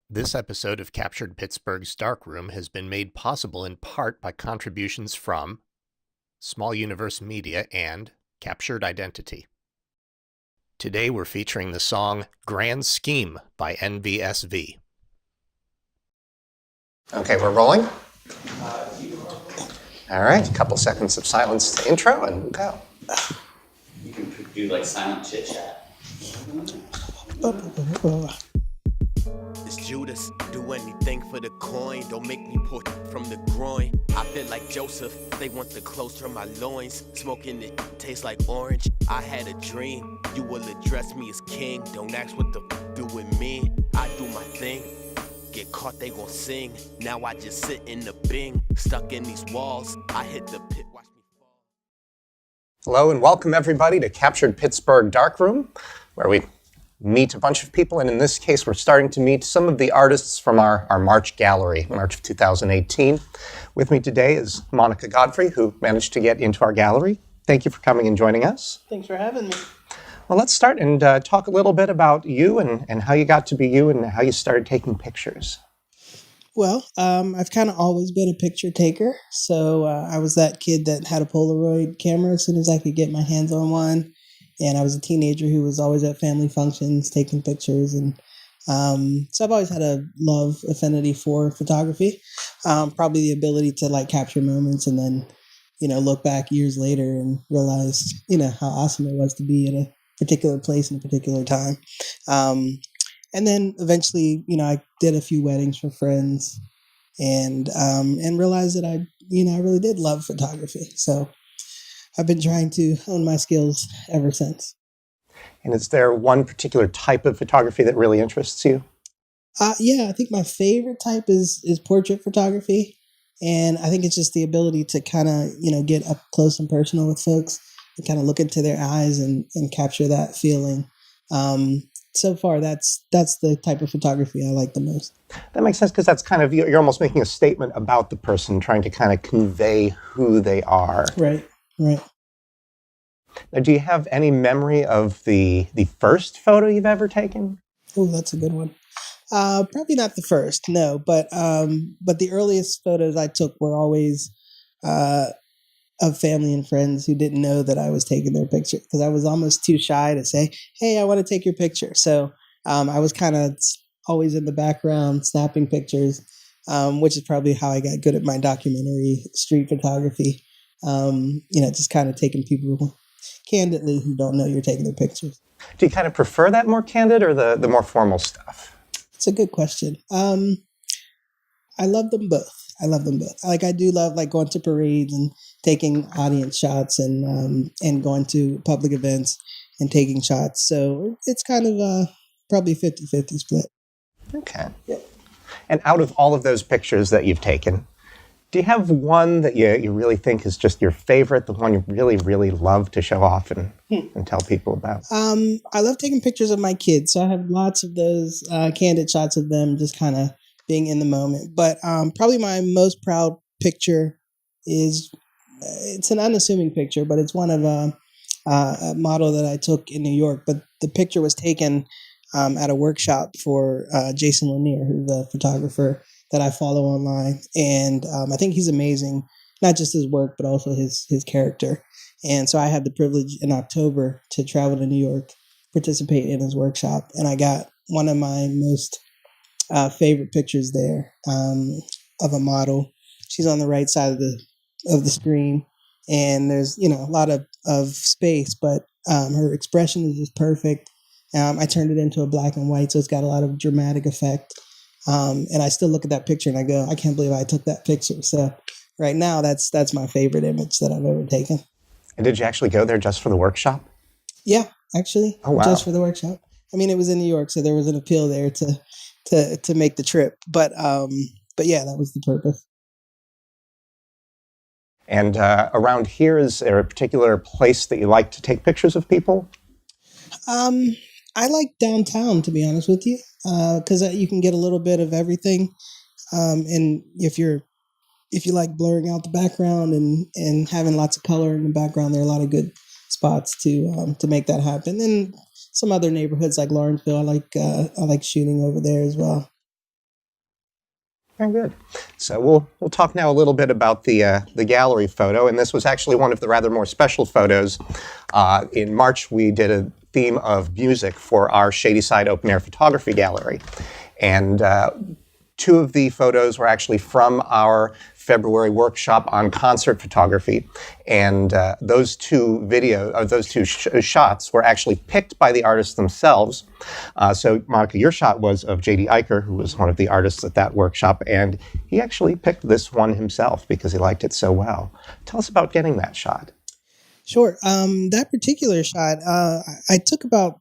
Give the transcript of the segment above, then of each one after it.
This episode of Captured Pittsburgh's Darkroom has been made possible in part by contributions from Small Universe Media and Captured Identity. Today we're featuring the song Grand Scheme by NVSV. Okay, we're rolling? All right, a couple seconds of silence to intro and we'll go. You can do like silent chit chat. It's Judas, do anything for the coin. Don't make me pull from the groin. I feel like Joseph, they want the clothes from my loins. Smoking it tastes like orange. I had a dream, you will address me as king. Don't ask what the do with me. I do my thing. Get caught, they gon' sing. Now I just sit in the bing. Stuck in these walls, I hit the pit, watch me fall. Hello and welcome everybody to Captured Pittsburgh Darkroom, where we meet a bunch of people, and in this case we're starting to meet some of the artists from our March gallery, March of 2018. With me today is Monica Godfrey, who managed to get into our gallery. Thank you for coming and joining us. Thanks for having me. Well, let's start and talk a little bit about you and how you got to be you and how you started taking pictures. Well, I've kind of always been a picture taker. So I was that kid that had a Polaroid camera as soon as I could get my hands on one. And I was a teenager who was always at family functions taking pictures. And so I've always had a love affinity for photography. Probably the ability to like capture moments and then, look back years later and realize, how awesome it was to be in a particular place in a particular time. And then eventually, I did a few weddings for friends and realized that I really did love photography. So I've been trying to hone my skills ever since. And is there one particular type of photography that really interests you? Yeah, I think my favorite type is portrait photography. And I think it's just the ability to kind of, get up close and personal with folks and kind of look into their eyes and capture that feeling. So far, that's the type of photography I like the most. That makes sense because that's kind of, you're almost making a statement about the person, trying to kind of convey who they are. Right. Now, do you have any memory of the first photo you've ever taken? Oh, that's a good one. Probably not the first, no, but the earliest photos I took were always of family and friends who didn't know that I was taking their picture because I was almost too shy to say, "Hey, I want to take your picture." So I was kind of always in the background snapping pictures, which is probably how I got good at my documentary street photography. Just kind of taking people candidly who don't know you're taking their pictures. Do you kind of prefer that more candid or the more formal stuff? It's a good question. I love them both. Like I do love like going to parades and taking audience shots and going to public events and taking shots. So it's kind of probably 50-50 split. Okay. Yeah. And out of all of those pictures that you've taken, do you have one that you really think is just your favorite, the one you really, really love to show off and tell people about? I love taking pictures of my kids. So I have lots of those candid shots of them just kind of being in the moment. But probably my most proud picture is, it's an unassuming picture, but it's one of a model that I took in New York. But the picture was taken at a workshop for Jason Lanier, who's a photographer that I follow online. And I think he's amazing, not just his work, but also his character. And so I had the privilege in October to travel to New York, participate in his workshop. And I got one of my most favorite pictures there of a model. She's on the right side of the screen. And there's, a lot of space, but her expression is just perfect. I turned it into a black and white, so it's got a lot of dramatic effect. And I still look at that picture and I go, I can't believe I took that picture. So right now, that's my favorite image that I've ever taken. And did you actually go there just for the workshop? Yeah, actually. Oh, wow. Just for the workshop. I mean, it was in New York, so there was an appeal there to make the trip. But yeah, that was the purpose. And around here, is there a particular place that you like to take pictures of people? I like downtown, to be honest with you, because you can get a little bit of everything. And if you like blurring out the background and having lots of color in the background, there are a lot of good spots to make that happen. And some other neighborhoods like Lawrenceville, I like shooting over there as well. Very good. So we'll talk now a little bit about the gallery photo, and this was actually one of the rather more special photos. In March, we did a theme of music for our Shadyside Open Air Photography Gallery, and two of the photos were actually from our February workshop on concert photography, and those two shots were actually picked by the artists themselves. So, Monica, your shot was of J.D. Eicher, who was one of the artists at that workshop, and he actually picked this one himself because he liked it so well. Tell us about getting that shot. Sure. That particular shot, I took about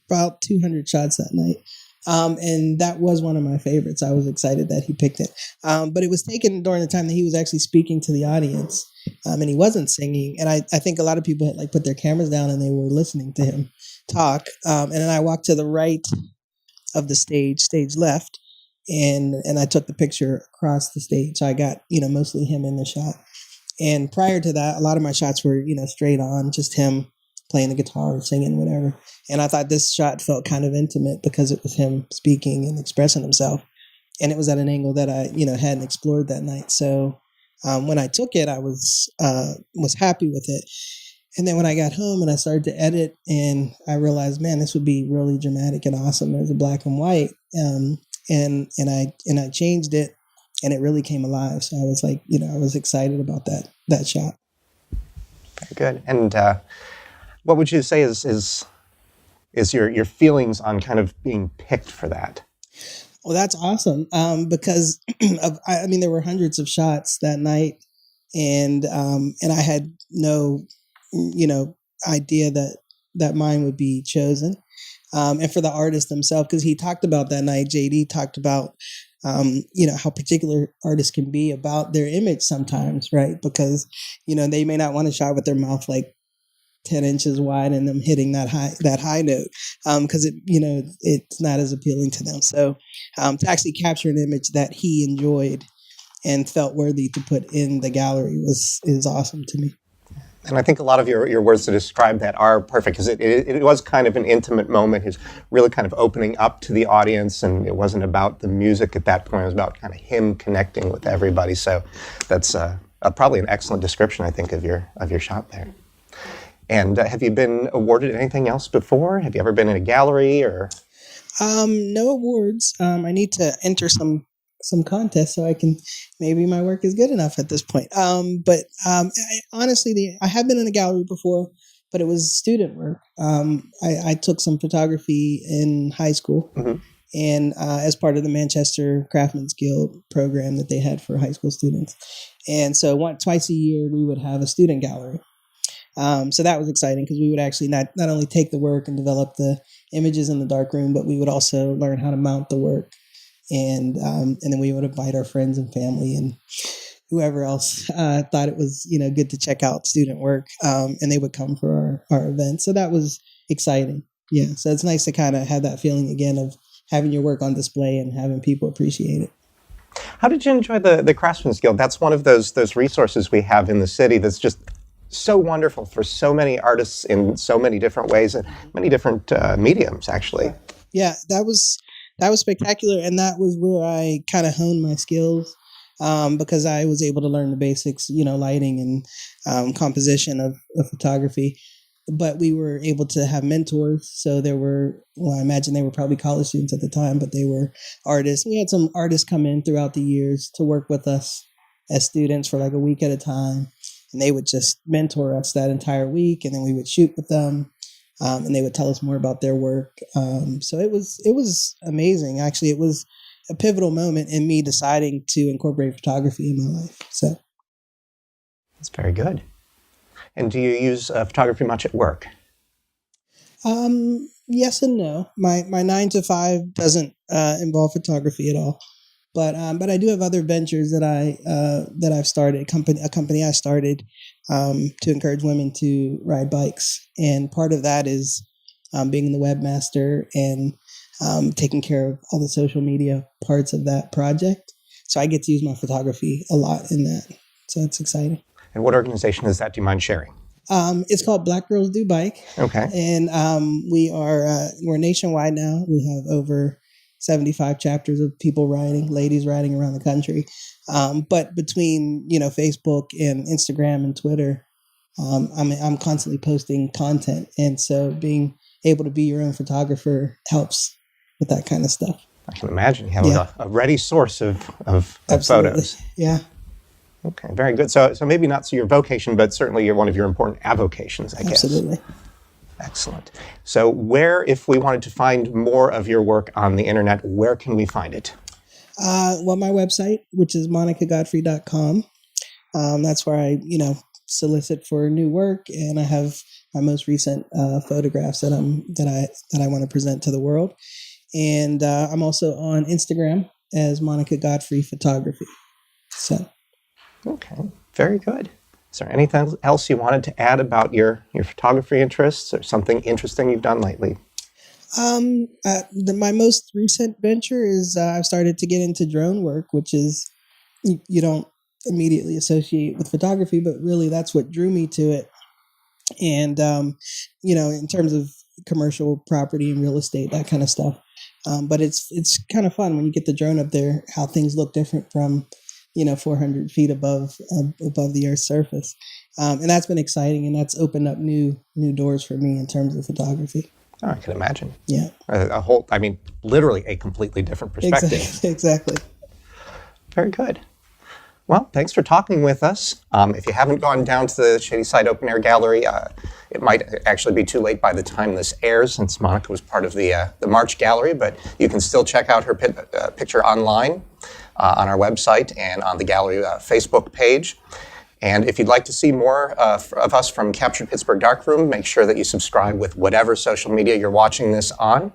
200 shots that night. And that was one of my favorites. I was excited that he picked it. But it was taken during the time that he was actually speaking to the audience, and he wasn't singing. And I think a lot of people had put their cameras down and they were listening to him talk. And then I walked to the right of the stage left, and I took the picture across the stage. So I got, mostly him in the shot. And prior to that, a lot of my shots were, straight on, just him playing the guitar or singing, whatever. And I thought this shot felt kind of intimate because it was him speaking and expressing himself. And it was at an angle that I, hadn't explored that night. So when I took it, I was happy with it. And then when I got home and I started to edit, and I realized, man, this would be really dramatic and awesome as a black and white. And I changed it, and it really came alive. So I was like, I was excited about that shot. Very good. And what would you say is your feelings on kind of being picked for that? Well, that's awesome. Because there were hundreds of shots that night, and I had no, idea that mine would be chosen. And for the artist themselves, because he talked about that night, JD talked about, how particular artists can be about their image sometimes, right? Because, they may not want a shot with their mouth 10 inches wide and them hitting that high note, because it's not as appealing to them. So to actually capture an image that he enjoyed and felt worthy to put in the gallery is awesome to me. And I think a lot of your words to describe that are perfect, because it was kind of an intimate moment. He was really kind of opening up to the audience, and it wasn't about the music at that point. It was about kind of him connecting with everybody. So that's probably an excellent description, I think, of your shot there. And have you been awarded anything else before? Have you ever been in a gallery or? No awards. I need to enter some contests so I can, maybe my work is good enough at this point. But honestly, I have been in a gallery before, but it was student work. I took some photography in high school, mm-hmm. and as part of the Manchester Craftsmen's Guild program that they had for high school students. And so twice a year, we would have a student gallery. So that was exciting because we would actually not only take the work and develop the images in the darkroom, but we would also learn how to mount the work. And then we would invite our friends and family and whoever else thought it was good to check out student work, and they would come for our event. So that was exciting. Yeah, so it's nice to kind of have that feeling again of having your work on display and having people appreciate it. How did you enjoy the Craftsmen's Guild? That's one of those resources we have in the city that's just so wonderful for so many artists in so many different ways and many different mediums, actually. Yeah, that was spectacular, and that was where I kind of honed my skills, because I was able to learn the basics, lighting and composition of photography. But we were able to have mentors, so I imagine they were probably college students at the time, but they were artists. We had some artists come in throughout the years to work with us as students for a week at a time. And they would just mentor us that entire week, and then we would shoot with them, and they would tell us more about their work. So it was amazing. Actually, it was a pivotal moment in me deciding to incorporate photography in my life. So that's very good. And do you use photography much at work? Yes and no. My 9 to 5 doesn't involve photography at all. But I do have other ventures that I've started. A company I started to encourage women to ride bikes, and part of that is being the webmaster and taking care of all the social media parts of that project. So I get to use my photography a lot in that. So it's exciting. And what organization is that? Do you mind sharing? It's called Black Girls Do Bike. Okay. And we're nationwide now. We have over 75 chapters of people writing, ladies writing around the country. But between, Facebook and Instagram and Twitter, I'm constantly posting content. And so being able to be your own photographer helps with that kind of stuff. I can imagine you have a ready source of photos. Yeah. Okay, very good. So maybe not your vocation, but certainly you're one of your important avocations, I guess. Absolutely. Excellent. So where, if we wanted to find more of your work on the internet, where can we find it? Well, my website, which is monicagodfrey.com. That's where I, solicit for new work, and I have my most recent photographs that I want to present to the world. And I'm also on Instagram as Monica Godfrey Photography. So. Okay, very good. Is there anything else you wanted to add about your photography interests or something interesting you've done lately? My most recent venture is I've started to get into drone work, which is you don't immediately associate with photography, but really that's what drew me to it. And, in terms of commercial property and real estate, that kind of stuff. But it's kind of fun when you get the drone up there, how things look different from 400 feet above the Earth's surface. And that's been exciting, and that's opened up new doors for me in terms of photography. Oh, I can imagine. Yeah. Literally a completely different perspective. Exactly. Very good. Well, thanks for talking with us. If you haven't gone down to the Shadyside Open Air Gallery, it might actually be too late by the time this airs, since Monica was part of the March Gallery, but you can still check out her picture online on our website and on the gallery Facebook page. And if you'd like to see more of us from Captured Pittsburgh Darkroom, make sure that you subscribe with whatever social media you're watching this on.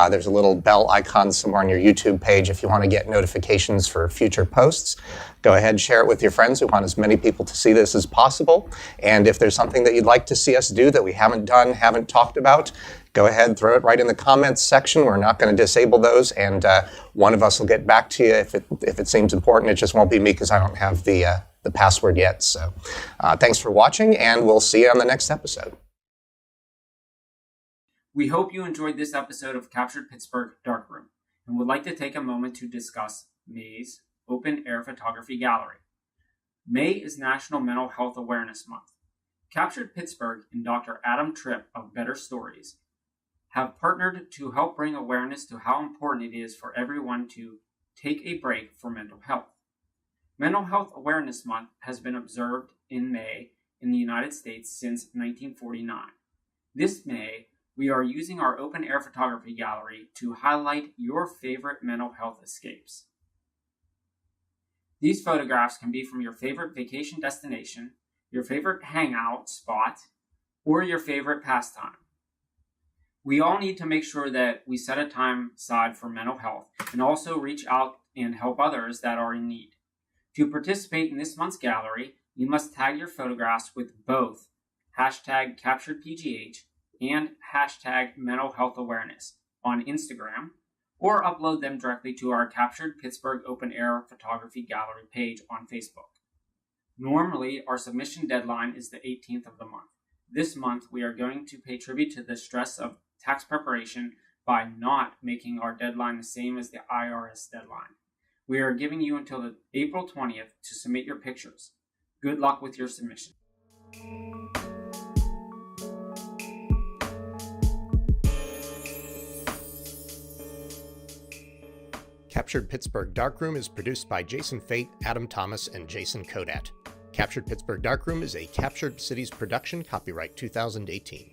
There's a little bell icon somewhere on your YouTube page if you want to get notifications for future posts. Go ahead and share it with your friends. We want as many people to see this as possible. And if there's something that you'd like to see us do that we haven't done, haven't talked about, go ahead and throw it right in the comments section. We're not going to disable those, and one of us will get back to you if it seems important. It just won't be me because I don't have the password yet. So thanks for watching, and we'll see you on the next episode. We hope you enjoyed this episode of Captured Pittsburgh Darkroom and would like to take a moment to discuss May's Open Air Photography Gallery. May is National Mental Health Awareness Month. Captured Pittsburgh and Dr. Adam Tripp of Better Stories have partnered to help bring awareness to how important it is for everyone to take a break for mental health. Mental Health Awareness Month has been observed in May in the United States since 1949. This May, we are using our open air photography gallery to highlight your favorite mental health escapes. These photographs can be from your favorite vacation destination, your favorite hangout spot, or your favorite pastime. We all need to make sure that we set a time aside for mental health and also reach out and help others that are in need. To participate in this month's gallery, you must tag your photographs with both hashtag CapturedPGH and hashtag Mental Health Awareness on Instagram, or upload them directly to our Captured Pittsburgh Open Air Photography Gallery page on Facebook. Normally, our submission deadline is the 18th of the month. This month, we are going to pay tribute to the stress of tax preparation by not making our deadline the same as the IRS deadline. We are giving you until the April 20th to submit your pictures. Good luck with your submission. Captured Pittsburgh Darkroom is produced by Jason Fait, Adam Thomas, and Jason Kodat. Captured Pittsburgh Darkroom is a Captured Cities production, copyright 2018.